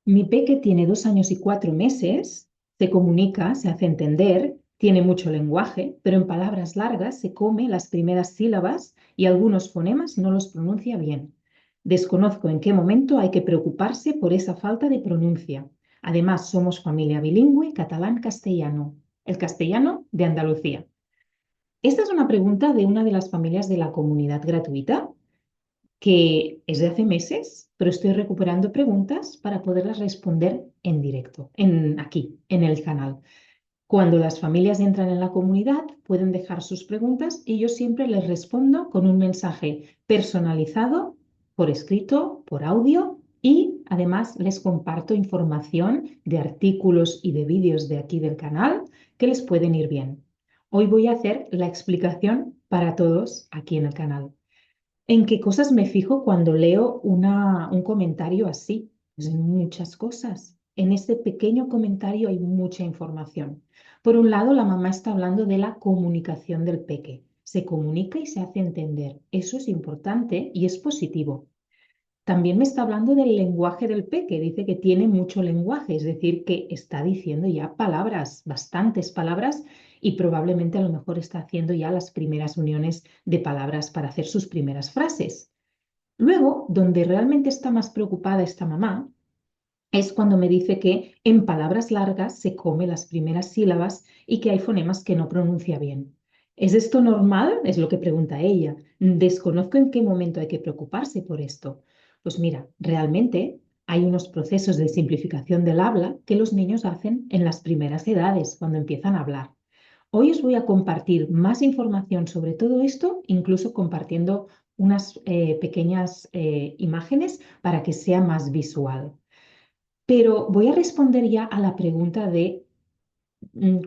Mi peque tiene 2 años y 4 meses, se comunica, se hace entender, tiene mucho lenguaje, pero en palabras largas se come las primeras sílabas y algunos fonemas no los pronuncia bien. Desconozco en qué momento hay que preocuparse por esa falta de pronuncia. Además, somos familia bilingüe catalán-castellano, el castellano de Andalucía. Esta es una pregunta de una de las familias de la comunidad gratuita que es de hace meses, pero estoy recuperando preguntas para poderlas responder en directo, aquí, en el canal. Cuando las familias entran en la comunidad, pueden dejar sus preguntas y yo siempre les respondo con un mensaje personalizado, por escrito, por audio y además les comparto información de artículos y de vídeos de aquí del canal que les pueden ir bien. Hoy voy a hacer la explicación para todos aquí en el canal. ¿En qué cosas me fijo cuando leo un comentario así? Pues en muchas cosas. En este pequeño comentario hay mucha información. Por un lado, la mamá está hablando de la comunicación del peque. Se comunica y se hace entender. Eso es importante y es positivo. También me está hablando del lenguaje del peque. Dice que tiene mucho lenguaje, es decir, que está diciendo ya palabras, bastantes palabras, y probablemente a lo mejor está haciendo ya las primeras uniones de palabras para hacer sus primeras frases. Luego, donde realmente está más preocupada esta mamá, es cuando me dice que en palabras largas se come las primeras sílabas y que hay fonemas que no pronuncia bien. ¿Es esto normal? Es lo que pregunta ella. Desconozco en qué momento hay que preocuparse por esto. Pues mira, realmente hay unos procesos de simplificación del habla que los niños hacen en las primeras edades, cuando empiezan a hablar. Hoy os voy a compartir más información sobre todo esto, incluso compartiendo unas pequeñas imágenes para que sea más visual. Pero voy a responder ya a la pregunta de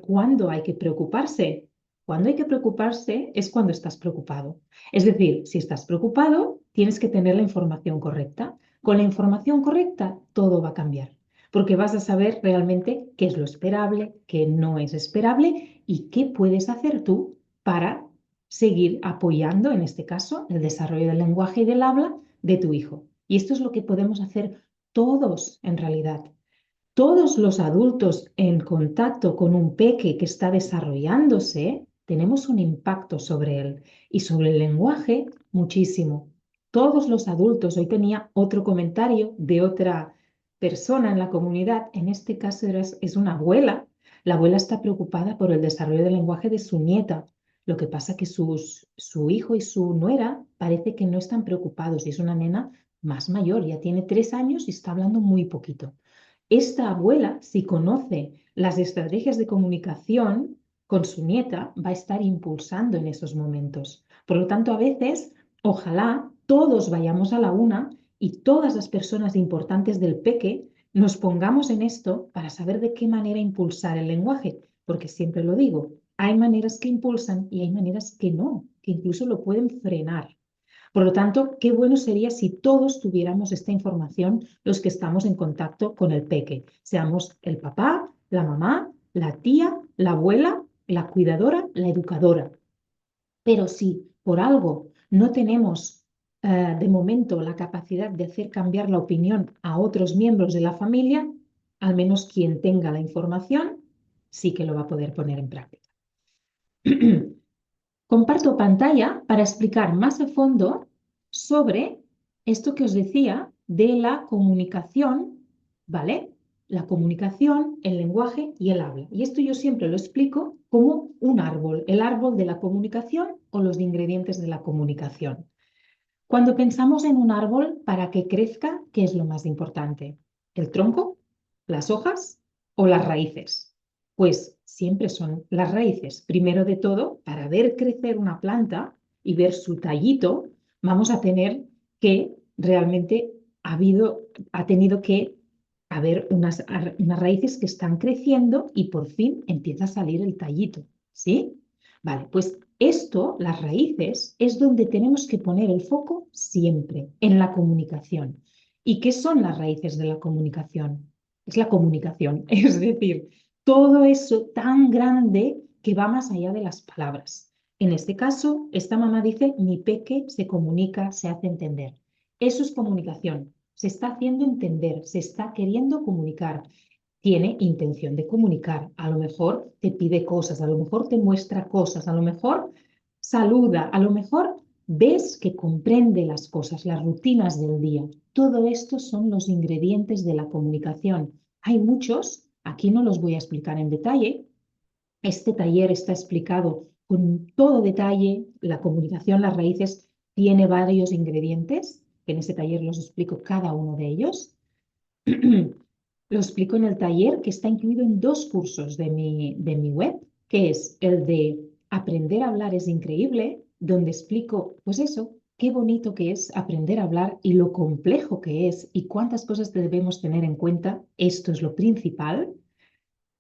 ¿cuándo hay que preocuparse? Cuando hay que preocuparse es cuando estás preocupado. Es decir, si estás preocupado, tienes que tener la información correcta. Con la información correcta, todo va a cambiar, porque vas a saber realmente qué es lo esperable, qué no es esperable y qué puedes hacer tú para seguir apoyando, en este caso, el desarrollo del lenguaje y del habla de tu hijo. Y esto es lo que podemos hacer todos en realidad. Todos los adultos en contacto con un peque que está desarrollándose, tenemos un impacto sobre él y sobre el lenguaje muchísimo. Todos los adultos, hoy tenía otro comentario de otra persona en la comunidad, en este caso es una abuela. La abuela está preocupada por el desarrollo del lenguaje de su nieta. Lo que pasa que su hijo y su nuera parece que no están preocupados y es una nena más mayor, ya tiene 3 años y está hablando muy poquito. Esta abuela, si conoce las estrategias de comunicación con su nieta, va a estar impulsando en esos momentos. Por lo tanto, a veces, ojalá todos vayamos a la una y todas las personas importantes del peque nos pongamos en esto para saber de qué manera impulsar el lenguaje, porque siempre lo digo, hay maneras que impulsan y hay maneras que no, que incluso lo pueden frenar. Por lo tanto, qué bueno sería si todos tuviéramos esta información, los que estamos en contacto con el peque, seamos el papá, la mamá, la tía, la abuela, la cuidadora, la educadora. Pero si por algo no tenemos de momento la capacidad de hacer cambiar la opinión a otros miembros de la familia, al menos quien tenga la información sí que lo va a poder poner en práctica. Comparto pantalla para explicar más a fondo sobre esto que os decía de la comunicación, ¿vale? La comunicación, el lenguaje y el habla. Y esto yo siempre lo explico como un árbol, el árbol de la comunicación o los ingredientes de la comunicación. Cuando pensamos en un árbol para que crezca, ¿qué es lo más importante? ¿El tronco, las hojas o las raíces? Pues siempre son las raíces. Primero de todo, para ver crecer una planta y ver su tallito, vamos a tener que realmente ha tenido que haber unas raíces que están creciendo y por fin empieza a salir el tallito, ¿sí? Vale, pues esto, las raíces, es donde tenemos que poner el foco siempre, en la comunicación. ¿Y qué son las raíces de la comunicación? Es la comunicación, es decir, todo eso tan grande que va más allá de las palabras. En este caso, esta mamá dice, mi peque se comunica, se hace entender. Eso es comunicación. se está haciendo entender, se está queriendo comunicar, tiene intención de comunicar, a lo mejor te pide cosas, a lo mejor te muestra cosas, a lo mejor saluda, a lo mejor ves que comprende las cosas, las rutinas del día. Todo esto son los ingredientes de la comunicación. Hay muchos, aquí no los voy a explicar en detalle. Este taller está explicado con todo detalle. La comunicación, las raíces, tiene varios ingredientes, que en ese taller los explico cada uno de ellos. Lo explico en el taller que está incluido en 2 cursos de mi web, que es el de Aprender a hablar es increíble, donde explico, pues eso, qué bonito que es aprender a hablar y lo complejo que es y cuántas cosas debemos tener en cuenta. Esto es lo principal.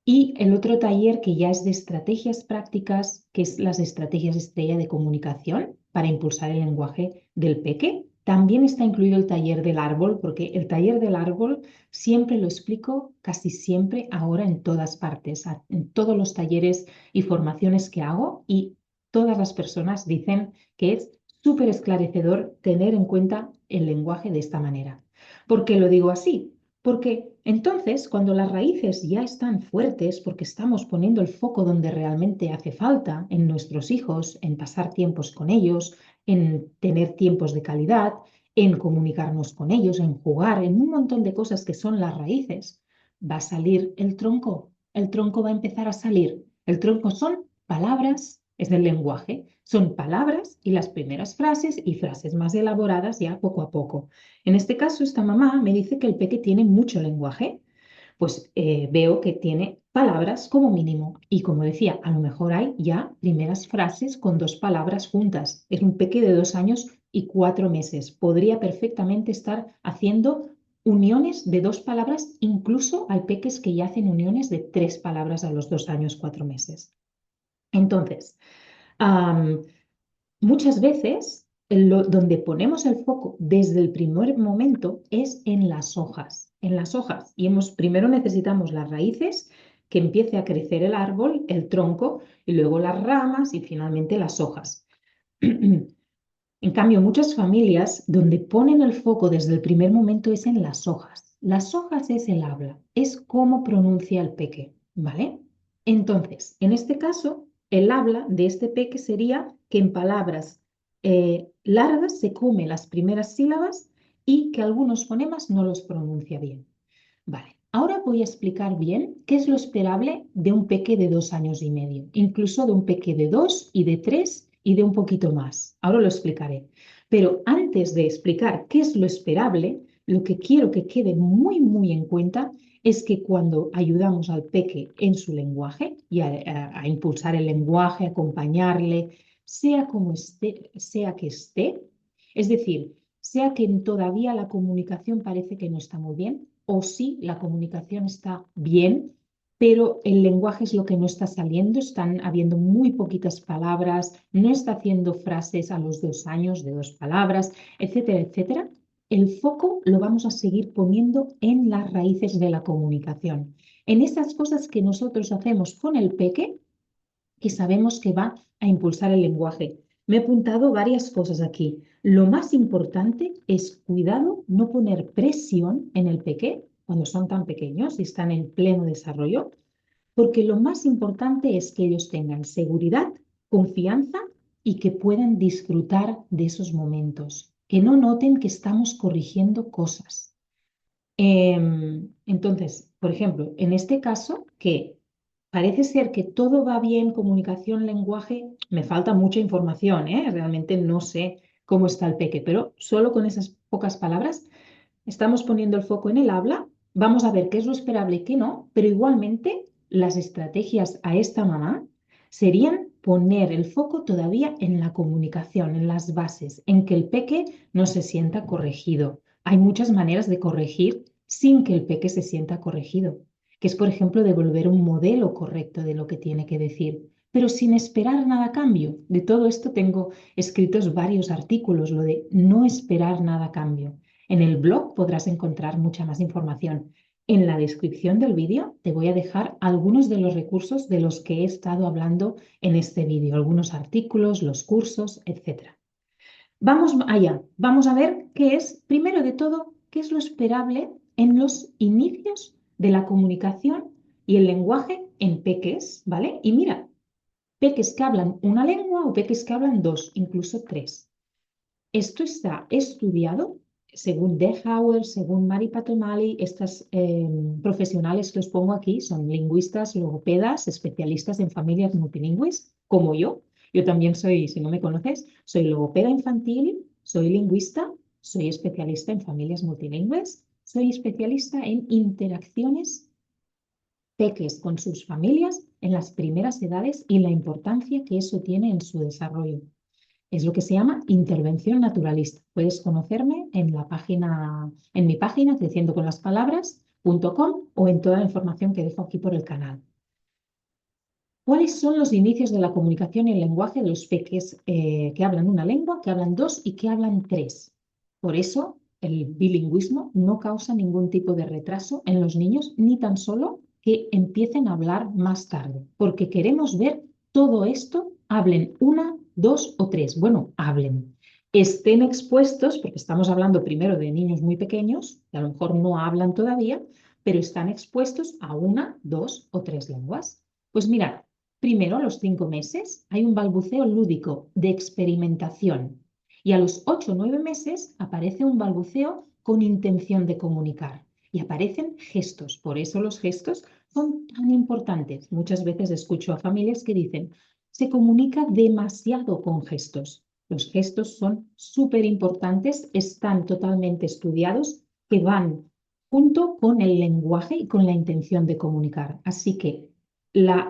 Y el otro taller que ya es de estrategias prácticas, que es las estrategias estrella de comunicación para impulsar el lenguaje del peque. También está incluido el taller del árbol, porque el taller del árbol siempre lo explico casi siempre ahora en todas partes, en todos los talleres y formaciones que hago, y todas las personas dicen que es súper esclarecedor tener en cuenta el lenguaje de esta manera. ¿Por qué lo digo así? Porque entonces, cuando las raíces ya están fuertes, porque estamos poniendo el foco donde realmente hace falta, en nuestros hijos, en pasar tiempos con ellos, en tener tiempos de calidad, en comunicarnos con ellos, en jugar, en un montón de cosas que son las raíces, va a salir el tronco. El tronco va a empezar a salir. El tronco son palabras, es del lenguaje, son palabras y las primeras frases y frases más elaboradas ya poco a poco. En este caso, esta mamá me dice que el peque tiene mucho lenguaje. Pues veo que tiene palabras como mínimo. Y como decía, a lo mejor hay ya primeras frases con 2 palabras juntas. Es un peque de 2 años y 4 meses. Podría perfectamente estar haciendo uniones de 2 palabras. Incluso hay peques que ya hacen uniones de 3 palabras a los 2 años, 4 meses. Entonces, am, muchas veces donde ponemos el foco desde el primer momento es en las hojas, en las hojas. Y primero necesitamos las raíces, que empiece a crecer el árbol, el tronco, y luego las ramas y finalmente las hojas. En cambio, muchas familias donde ponen el foco desde el primer momento es en las hojas. Las hojas es el habla, es cómo pronuncia el peque, ¿vale? Entonces, en este caso, el habla de este peque sería que en palabras largas se come las primeras sílabas y que algunos fonemas no los pronuncia bien. Vale, ahora voy a explicar bien qué es lo esperable de un peque de 2 años y medio, incluso de un peque de 2 y de 3 y de un poquito más. Ahora lo explicaré. Pero antes de explicar qué es lo esperable, lo que quiero que quede muy, muy en cuenta es que cuando ayudamos al peque en su lenguaje y a impulsar el lenguaje, acompañarle, sea como esté, sea que esté, es decir, sea que todavía la comunicación parece que no está muy bien, o sí, la comunicación está bien, pero el lenguaje es lo que no está saliendo, están habiendo muy poquitas palabras, no está haciendo frases a los 2 años de 2 palabras, etcétera, etcétera. El foco lo vamos a seguir poniendo en las raíces de la comunicación, en esas cosas que nosotros hacemos con el peque, que sabemos que va a impulsar el lenguaje. Me he apuntado varias cosas aquí. Lo más importante es cuidado, no poner presión en el peque cuando son tan pequeños y están en pleno desarrollo, porque lo más importante es que ellos tengan seguridad, confianza y que puedan disfrutar de esos momentos, que no noten que estamos corrigiendo cosas. Entonces, por ejemplo, en este caso, que parece ser que todo va bien, comunicación, lenguaje, me falta mucha información, ¿eh? Realmente no sé cómo está el peque, pero solo con esas pocas palabras estamos poniendo el foco en el habla, vamos a ver qué es lo esperable y qué no, pero igualmente las estrategias a esta mamá serían poner el foco todavía en la comunicación, en las bases, en que el peque no se sienta corregido. Hay muchas maneras de corregir sin que el peque se sienta corregido, que es, por ejemplo, devolver un modelo correcto de lo que tiene que decir, pero sin esperar nada a cambio. De todo esto tengo escritos varios artículos, lo de no esperar nada a cambio. En el blog podrás encontrar mucha más información. En la descripción del vídeo te voy a dejar algunos de los recursos de los que he estado hablando en este vídeo, algunos artículos, los cursos, etc. Vamos allá, vamos a ver qué es, primero de todo, qué es lo esperable en los inicios de la comunicación y el lenguaje en peques, ¿vale? Y mira, peques que hablan una lengua o peques que hablan dos, incluso tres. Esto está estudiado según Dechauer, según Mari Patomali. Estas profesionales que os pongo aquí son lingüistas, logopedas, especialistas en familias multilingües, como yo. Yo también soy, si no me conoces, soy logopeda infantil, soy lingüista, soy especialista en familias multilingües, soy especialista en interacciones peques con sus familias en las primeras edades y la importancia que eso tiene en su desarrollo. Es lo que se llama intervención naturalista. Puedes conocerme en la página, en mi página creciendoconlaspalabras.com o en toda la información que dejo aquí por el canal. ¿Cuáles son los inicios de la comunicación y el lenguaje de los peques que hablan una lengua, que hablan dos y que hablan tres? Por eso el bilingüismo no causa ningún tipo de retraso en los niños, ni tan solo que empiecen a hablar más tarde, porque queremos ver todo esto, hablen una, dos o tres. Bueno, hablen. Estén expuestos, porque estamos hablando primero de niños muy pequeños, que a lo mejor no hablan todavía, pero están expuestos a una, dos o tres lenguas. Pues mira, primero, a los 5 meses, hay un balbuceo lúdico de experimentación y a los 8 o 9 meses aparece un balbuceo con intención de comunicar y aparecen gestos. Por eso los gestos son tan importantes. Muchas veces escucho a familias que dicen, se comunica demasiado con gestos. Los gestos son súper importantes, están totalmente estudiados, que van junto con el lenguaje y con la intención de comunicar. Así que la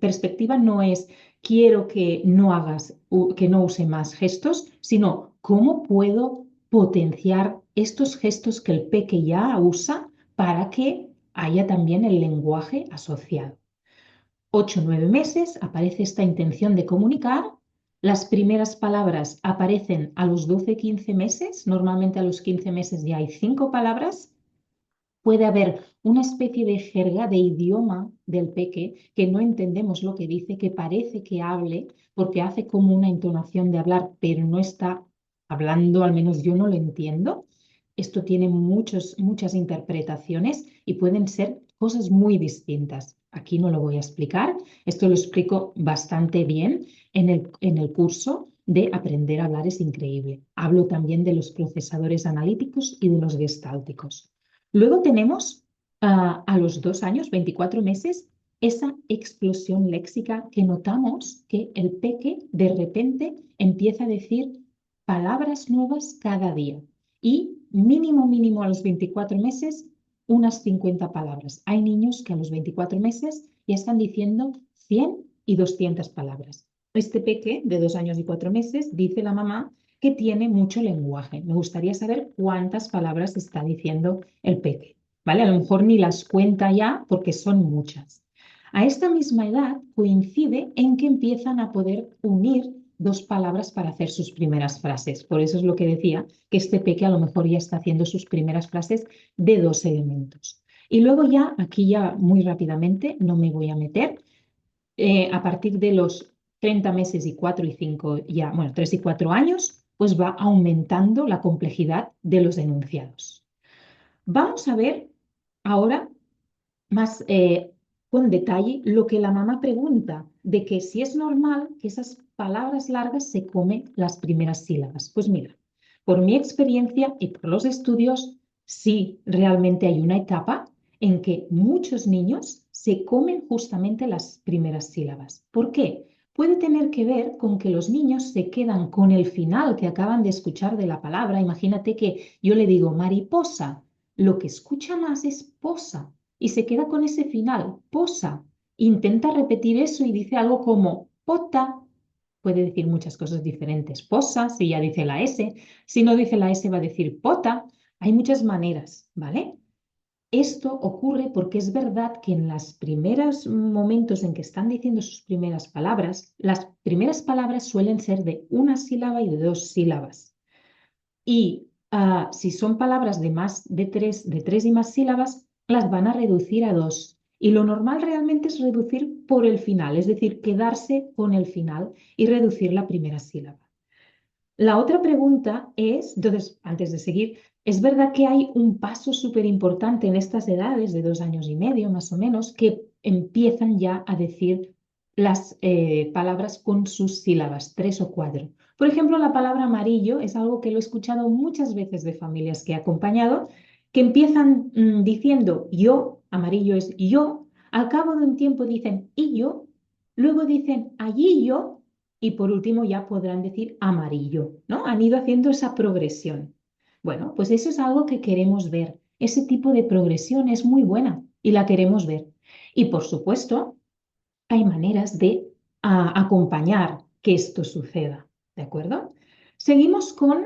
perspectiva no es quiero que no hagas, que no use más gestos, sino cómo puedo potenciar estos gestos que el peque ya usa para que haya también el lenguaje asociado. 8 o 9 meses aparece esta intención de comunicar. Las primeras palabras aparecen a los 12-15 meses. Normalmente a los 15 meses ya hay 5 palabras. Puede haber una especie de jerga, de idioma del peque que no entendemos lo que dice, que parece que hable porque hace como una entonación de hablar, pero no está hablando, al menos yo no lo entiendo. Esto tiene muchas interpretaciones y pueden ser cosas muy distintas. Aquí no lo voy a explicar, esto lo explico bastante bien en el curso de Aprender a hablar es increíble. Hablo también de los procesadores analíticos y de los gestálticos. Luego tenemos a los 2 años, 24 meses, esa explosión léxica que notamos que el peque de repente empieza a decir palabras nuevas cada día y mínimo a los 24 meses unas 50 palabras. Hay niños que a los 24 meses ya están diciendo 100 y 200 palabras. Este peque de 2 años y 4 meses dice la mamá que tiene mucho lenguaje. Me gustaría saber cuántas palabras está diciendo el peque, ¿vale? A lo mejor ni las cuenta ya porque son muchas. A esta misma edad coincide en que empiezan a poder unir 2 palabras para hacer sus primeras frases. Por eso es lo que decía, que este peque a lo mejor ya está haciendo sus primeras frases de 2 elementos. Y luego ya, aquí ya muy rápidamente, no me voy a meter, a partir de los 30 meses y 4 y 5, ya, bueno, 3 y 4 años, pues va aumentando la complejidad de los enunciados. Vamos a ver ahora más con detalle lo que la mamá pregunta de que si es normal que esas palabras largas se comen las primeras sílabas. Pues mira, por mi experiencia y por los estudios, sí realmente hay una etapa en que muchos niños se comen justamente las primeras sílabas. ¿Por qué? Puede tener que ver con que los niños se quedan con el final que acaban de escuchar de la palabra. Imagínate que yo le digo mariposa, lo que escucha más es posa y se queda con ese final, posa. Intenta repetir eso y dice algo como pota. Puede decir muchas cosas diferentes. Posa, si ya dice la S. Si no dice la S, va a decir pota. Hay muchas maneras, ¿vale? Esto ocurre porque es verdad que en los primeros momentos en que están diciendo sus primeras palabras, las primeras palabras suelen ser de una sílaba y de 2 sílabas. Y si son palabras de tres y más sílabas, las van a reducir a 2. Y lo normal realmente es reducir por el final, es decir, quedarse con el final y reducir la primera sílaba. La otra pregunta es, entonces, antes de seguir, Es verdad que hay un paso súper importante en estas edades de 2 años y medio, más o menos, que empiezan ya a decir las palabras con sus sílabas, 3 o 4. Por ejemplo, la palabra amarillo es algo que lo he escuchado muchas veces de familias que he acompañado, que empiezan diciendo yo, amarillo es yo, al cabo de un tiempo dicen y yo, luego dicen allí yo y por último ya podrán decir amarillo, ¿no? Han ido haciendo esa progresión. Bueno, pues eso es algo que queremos ver. Ese tipo de progresión es muy buena y la queremos ver. Y por supuesto, hay maneras de acompañar que esto suceda, ¿de acuerdo? Seguimos con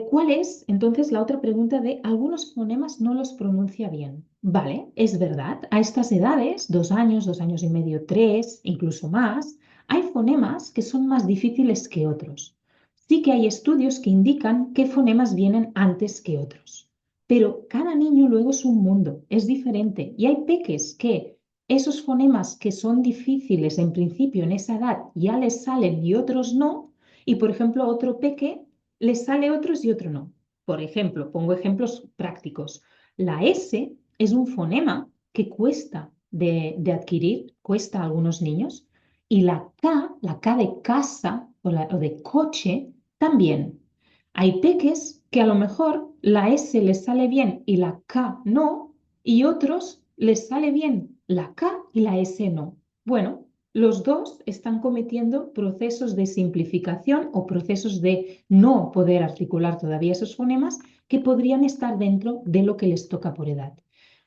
¿cuál es entonces la otra pregunta de algunos fonemas no los pronuncia bien? Vale, es verdad, a estas edades, 2 años, 2 años y medio, 3, incluso más, hay fonemas que son más difíciles que otros. Sí que hay estudios que indican qué fonemas vienen antes que otros, pero cada niño luego es un mundo, es diferente y hay peques que esos fonemas que son difíciles en principio en esa edad ya les salen y otros no, y por ejemplo otro peque les sale otros y otro no. Por ejemplo, pongo ejemplos prácticos. La S es un fonema que cuesta de adquirir, cuesta a algunos niños, y la K de casa o de coche, también. Hay peques que a lo mejor la S les sale bien y la K no, y otros les sale bien la K y la S no. Bueno, los dos están cometiendo procesos de simplificación o procesos de no poder articular todavía esos fonemas que podrían estar dentro de lo que les toca por edad.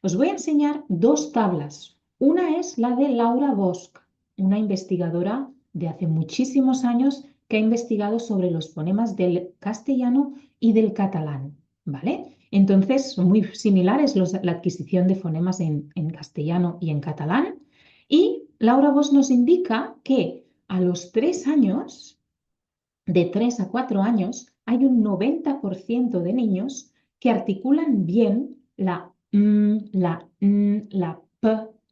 Os voy a enseñar dos tablas. Una es la de Laura Bosch, una investigadora de hace muchísimos años que ha investigado sobre los fonemas del castellano y del catalán, ¿vale? Entonces, son muy similares la adquisición de fonemas en castellano y en catalán. Y Laura Bosch nos indica que a los 3 años, de 3 a 4 años, hay un 90% de niños que articulan bien la la la p,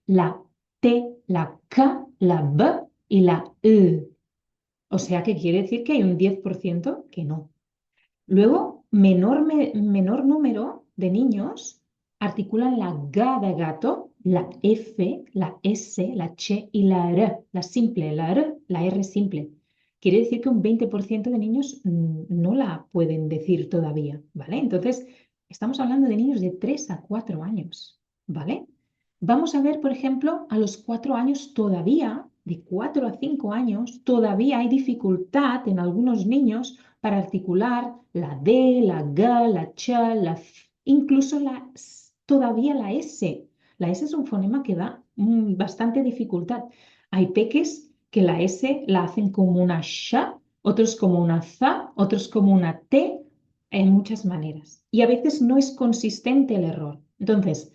la t, la k, la b y la e. O sea que quiere decir que hay un 10% que no. Luego, menor número de niños articulan la G de gato, la F, la S, la Ch y la R, la simple, la R, la R simple. Quiere decir que un 20% de niños no la pueden decir todavía, ¿vale? Entonces, estamos hablando de niños de 3 a 4 años, ¿vale? Vamos a ver, por ejemplo, a los 4 años todavía, de 4 a 5 años, todavía hay dificultad en algunos niños para articular la D, la G, la Ch, la F, incluso todavía la S. La S es un fonema que da bastante dificultad. Hay peques que la S la hacen como una sh, otros como una za, otros como una T, en muchas maneras. Y a veces no es consistente el error. Entonces,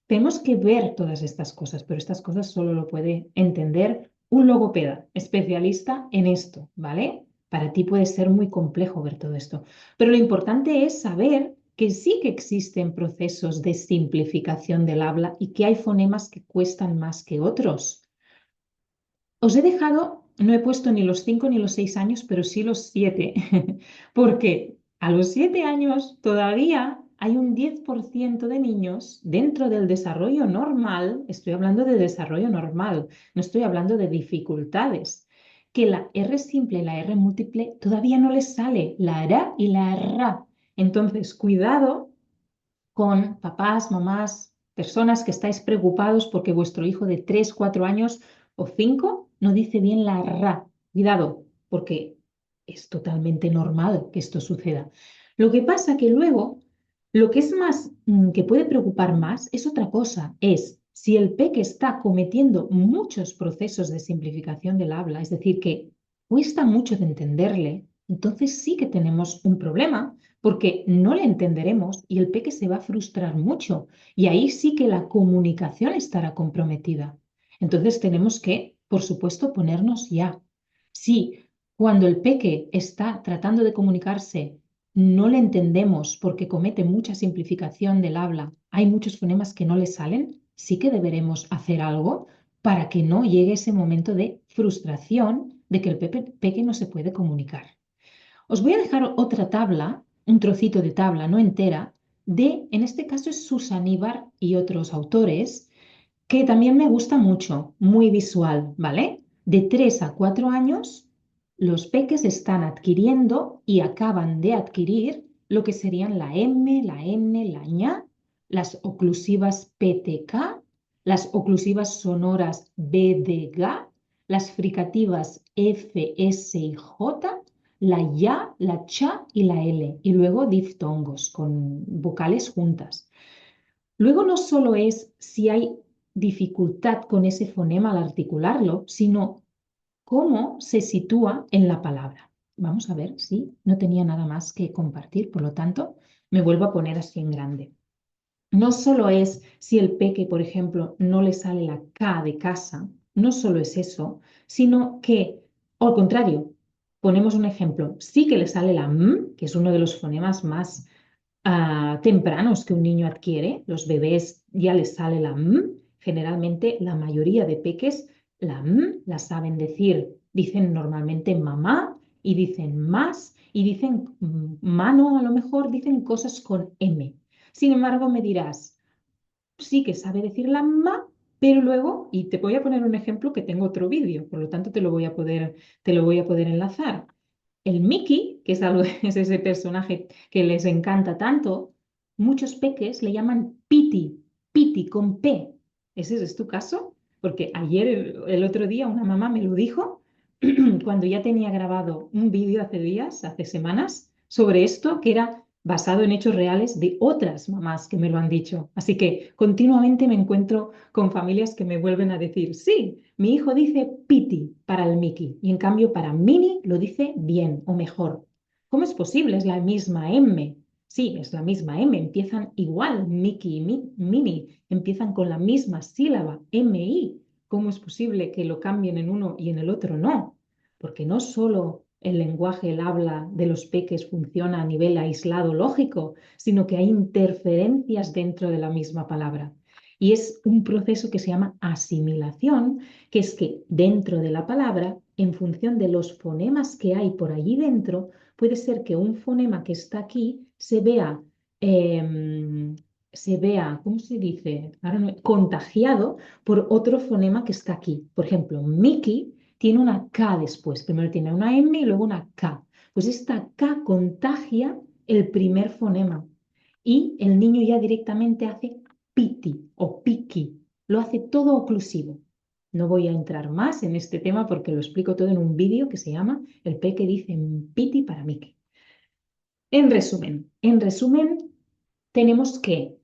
tenemos que ver todas estas cosas, pero estas cosas solo lo puede entender un logopeda, especialista en esto, ¿vale? Para ti puede ser muy complejo ver todo esto, pero lo importante es saber que sí que existen procesos de simplificación del habla y que hay fonemas que cuestan más que otros. Os he dejado, no he puesto ni los 5 ni los 6 años, pero sí los 7, porque a los 7 años todavía hay un 10% de niños dentro del desarrollo normal, estoy hablando de desarrollo normal, no estoy hablando de dificultades, que la R simple y la R múltiple todavía no les sale, la R y la R. Entonces, cuidado con papás, mamás, personas que estáis preocupados porque vuestro hijo de 3, 4 años o 5 no dice bien la ra. Cuidado, porque es totalmente normal que esto suceda. Lo que pasa que luego, lo que es más, que puede preocupar más, es otra cosa, es si el peque está cometiendo muchos procesos de simplificación del habla, es decir, que cuesta mucho de entenderle, entonces sí que tenemos un problema porque no le entenderemos y el peque se va a frustrar mucho y ahí sí que la comunicación estará comprometida. Entonces tenemos que, por supuesto, ponernos ya. Si cuando el peque está tratando de comunicarse no le entendemos porque comete mucha simplificación del habla, hay muchos fonemas que no le salen, sí que deberemos hacer algo para que no llegue ese momento de frustración de que el peque no se puede comunicar. Os voy a dejar otra tabla un trocito de tabla, no entera, en este caso es Susan Ibar y otros autores, que también me gusta mucho, muy visual, ¿vale? De 3 a 4 años, los peques están adquiriendo y acaban de adquirir lo que serían la M, la N, la ñ, las oclusivas PTK, las oclusivas sonoras B, D, G, las fricativas F, S y J, la ya, la cha y la L, y luego diftongos con vocales juntas. Luego no solo es si hay dificultad con ese fonema al articularlo, sino cómo se sitúa en la palabra. Vamos a ver si no tenía nada más que compartir, por lo tanto, me vuelvo a poner así en grande. No solo es si el peque, por ejemplo, no le sale la K de casa, no solo es eso, sino que, o al contrario, ponemos un ejemplo, sí que le sale la M, que es uno de los fonemas más tempranos que un niño adquiere, los bebés ya les sale la M, generalmente la mayoría de peques la M la saben decir, dicen normalmente mamá y dicen más y dicen mano, a lo mejor dicen cosas con M. Sin embargo, me dirás, sí que sabe decir la ma, pero luego, y te voy a poner un ejemplo que tengo otro vídeo, por lo tanto te lo voy a poder enlazar. El Mickey, que es, algo, es ese personaje que les encanta tanto, muchos peques le llaman Piti, Piti con P. ¿Ese es tu caso? Porque ayer, el otro día, una mamá me lo dijo cuando ya tenía grabado un vídeo hace días, hace semanas, sobre esto, que era basado en hechos reales de otras mamás que me lo han dicho. Así que continuamente me encuentro con familias que me vuelven a decir, sí, mi hijo dice Piti para el Mickey y en cambio para Mini lo dice bien o mejor. ¿Cómo es posible? Es la misma M. Sí, es la misma M, empiezan igual, Mickey y Mini, empiezan con la misma sílaba, M-I. ¿Cómo es posible que lo cambien en uno y en el otro no? Porque no solo el lenguaje, el habla de los peques funciona a nivel aislado lógico, sino que hay interferencias dentro de la misma palabra. Y es un proceso que se llama asimilación, que es que dentro de la palabra, en función de los fonemas que hay por allí dentro, puede ser que un fonema que está aquí se vea, ¿cómo se dice? Ahora contagiado por otro fonema que está aquí. Por ejemplo, Mickey tiene una K después. Primero tiene una M y luego una K. Pues esta K contagia el primer fonema y el niño ya directamente hace piti o piki. Lo hace todo oclusivo. No voy a entrar más en este tema porque lo explico todo en un vídeo que se llama El peque dice piti para Mickey. En resumen, tenemos que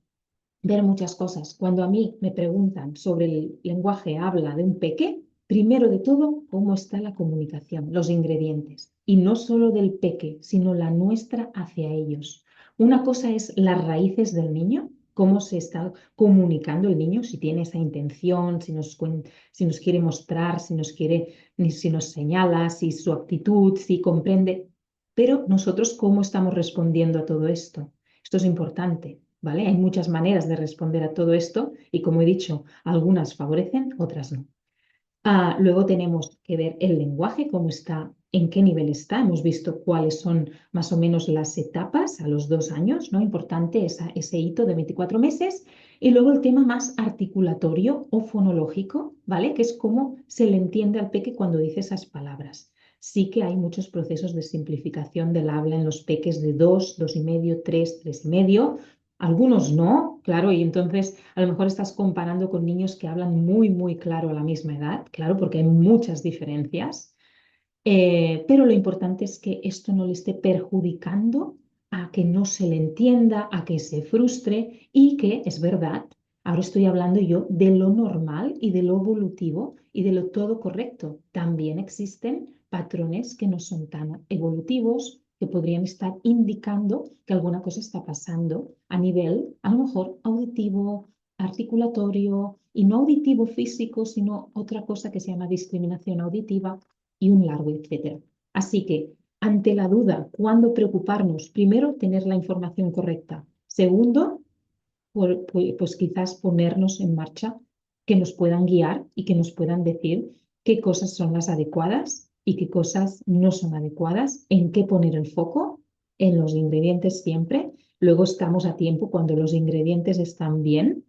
ver muchas cosas. Cuando a mí me preguntan sobre el lenguaje habla de un peque, primero de todo, cómo está la comunicación, los ingredientes. Y no solo del peque, sino la nuestra hacia ellos. Una cosa es las raíces del niño, cómo se está comunicando el niño, si tiene esa intención, si nos quiere mostrar, si nos señala, si su actitud, si comprende. Pero nosotros, ¿cómo estamos respondiendo a todo esto? Esto es importante. ¿Vale? Hay muchas maneras de responder a todo esto y como he dicho, algunas favorecen, otras no. Luego tenemos que ver el lenguaje, cómo está, en qué nivel está. Hemos visto cuáles son más o menos las etapas a los 2 años, ¿no? Importante ese hito de 24 meses. Y luego el tema más articulatorio o fonológico, ¿vale? Que es cómo se le entiende al peque cuando dice esas palabras. Sí que hay muchos procesos de simplificación del habla en los peques de 2, 2,5, 3, 3,5. Algunos no, claro, y entonces a lo mejor estás comparando con niños que hablan muy, muy claro a la misma edad, claro, porque hay muchas diferencias, pero lo importante es que esto no le esté perjudicando a que no se le entienda, a que se frustre y que, es verdad, ahora estoy hablando yo de lo normal y de lo evolutivo y de lo todo correcto. También existen patrones que no son tan evolutivos, que podrían estar indicando que alguna cosa está pasando a nivel, a lo mejor, auditivo, articulatorio y no auditivo físico, sino otra cosa que se llama discriminación auditiva y un largo etcétera. Así que, ante la duda, ¿cuándo preocuparnos? Primero, tener la información correcta. Segundo, pues quizás ponernos en marcha que nos puedan guiar y que nos puedan decir qué cosas son las adecuadas y qué cosas no son adecuadas, en qué poner el foco en los ingredientes siempre. Luego estamos a tiempo cuando los ingredientes están bien,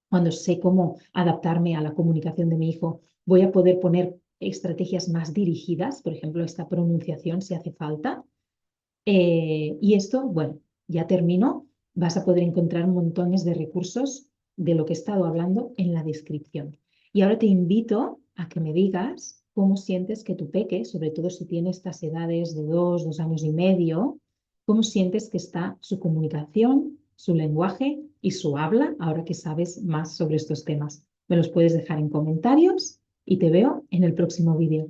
cuando sé cómo adaptarme a la comunicación de mi hijo, voy a poder poner estrategias más dirigidas, por ejemplo, esta pronunciación si hace falta. Y esto, bueno, ya termino. Vas a poder encontrar montones de recursos de lo que he estado hablando en la descripción. Y ahora te invito a que me digas cómo sientes que tu peque, sobre todo si tiene estas edades de 2 años y medio, cómo sientes que está su comunicación, su lenguaje y su habla, ahora que sabes más sobre estos temas. Me los puedes dejar en comentarios y te veo en el próximo vídeo.